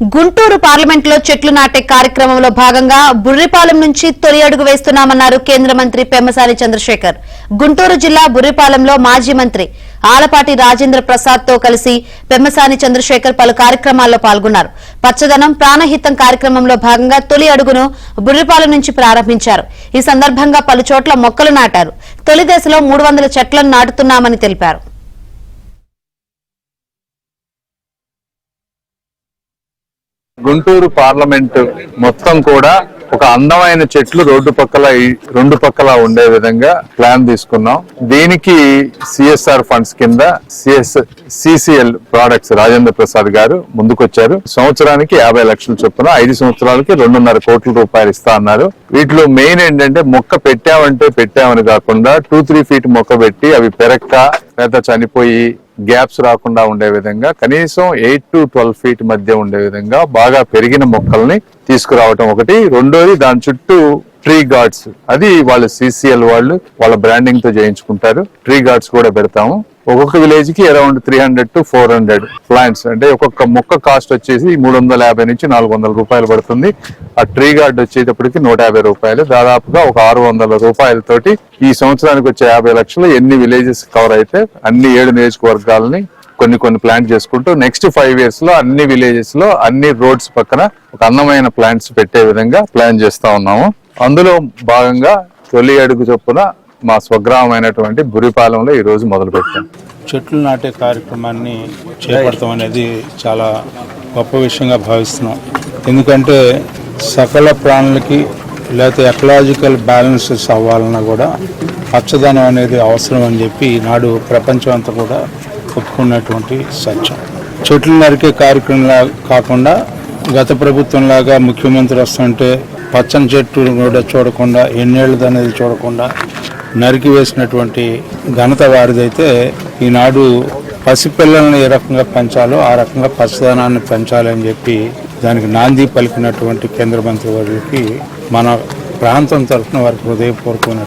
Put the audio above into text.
గుంటూరు పార్లమెంట్లో చెట్లు నాటే కార్యక్రమంలో భాగంగా బుర్రిపాలెం నుంచి తొలి అడుగు వేస్తున్నామన్నారు కేంద్ర మంత్రి పెమ్మసాని చంద్రశేఖర్. గుంటూరు జిల్లా బుర్రిపాలెంలో మాజీ మంత్రి ఆలపాటి రాజేంద్ర ప్రసాద్ తో కలిసి పెమ్మసాని చంద్రశేఖర్ పలు కార్యక్రమాల్లో పాల్గొన్నారు. పచ్చదనం ప్రాణహితం కార్యక్రమంలో భాగంగా తొలి అడుగును బుర్రిపాలెం నుంచి ప్రారంభించారు. ఈ సందర్భంగా పలు చోట్ల మొక్కలు నాటారు. తొలి దశలో 300 చెట్లను నాటుతున్నామని తెలిపారు. గుంటూరు పార్లమెంట్ మొత్తం కూడా ఒక అందమైన చెట్లు రెండు పక్కల ఉండే విధంగా ప్లాన్ తీసుకున్నాం. దీనికి సిఎస్ఆర్ ఫండ్స్ కింద సిసిఎల్ ప్రొడక్ట్స్ రాజేంద్ర ప్రసాద్ గారు ముందుకొచ్చారు. సంవత్సరానికి 50 లక్షల చొప్పున 5 సంవత్సరాలకి 2.5 కోట్ల రూపాయలు ఇస్తా అన్నారు. వీటిలో మెయిన్ ఏంటంటే మొక్క పెట్టామని కాకుండా 2-3 ఫీట్ మొక్క పెట్టి అవి పెరక్క లేదా చనిపోయి గ్యాప్స్ రాకుండా ఉండే విధంగా కనీసం 8 to 12 ఫీట్ మధ్య ఉండే విధంగా బాగా పెరిగిన మొక్కల్ని తీసుకురావటం ఒకటి. రెండోది దాని చుట్టూ ట్రీ గార్డ్స్, అది వాళ్ళు సిసిఎల్ వాళ్ళ బ్రాండింగ్ తో చేయించుకుంటారు. ట్రీ గార్డ్స్ కూడా పెడతాము. ఒక్కొక్క విలేజ్ కి అరౌండ్ 300 to 400 ప్లాంట్స్, అంటే ఒక్కొక్క మొక్క కాస్ట్ వచ్చేసి 350 నుంచి 400 రూపాయలు పడుతుంది. ఆ ట్రీ గార్డ్ వచ్చేటప్పటికి 150 రూపాయలు, దాదాపుగా ఒక 600 రూపాయలతోటి ఈ సంవత్సరానికి వచ్చే 50 లక్షలు ఎన్ని విలేజెస్ కవర్ అయితే అన్ని 7 నియోజకవర్గాలని కొన్ని ప్లాంట్ చేసుకుంటూ నెక్స్ట్ 5 years లో అన్ని విలేజెస్ లో అన్ని రోడ్స్ పక్కన ఒక అందమైన ప్లాంట్స్ పెట్టే విధంగా ప్లాన్ చేస్తా ఉన్నాము. అందులో భాగంగా తొలి అడుగు చొప్పున మా స్వగ్రామైనటువంటి బుర్రిపాలెంలో ఈ రోజు మొదలు పెట్టాం. చెట్లు నాటే కార్యక్రమాన్ని చేపడతాం అనేది చాలా గొప్ప విషయంగా భావిస్తున్నాం. ఎందుకంటే సకల ప్రాణులకి లేకపోతే ఎకలాజికల్ బ్యాలెన్సెస్ అవ్వాలన్నా కూడా పచ్చదనం అనేది అవసరం అని చెప్పి ఈనాడు ప్రపంచం అంతా కూడా ఒప్పుకున్నటువంటి సత్యం. చెట్లు నరికే కార్యక్రమంలా కాకుండా గత ప్రభుత్వంలాగా ముఖ్యమంత్రి వస్తుంటే పచ్చని చెట్టు కూడా చూడకుండా ఎన్నేళ్ళది అనేది చూడకుండా నరికి వేసినటువంటి ఘనత వారిదైతే ఈనాడు పసిపిల్లల్ని ఏ రకంగా పెంచాలో ఆ రకంగా పచ్చదనాన్ని పెంచాలని చెప్పి దానికి నాంది పలికినటువంటి కేంద్ర మంత్రి వారికి మన ప్రాంతం తరఫున వారికి హృదయపూర్వకమైన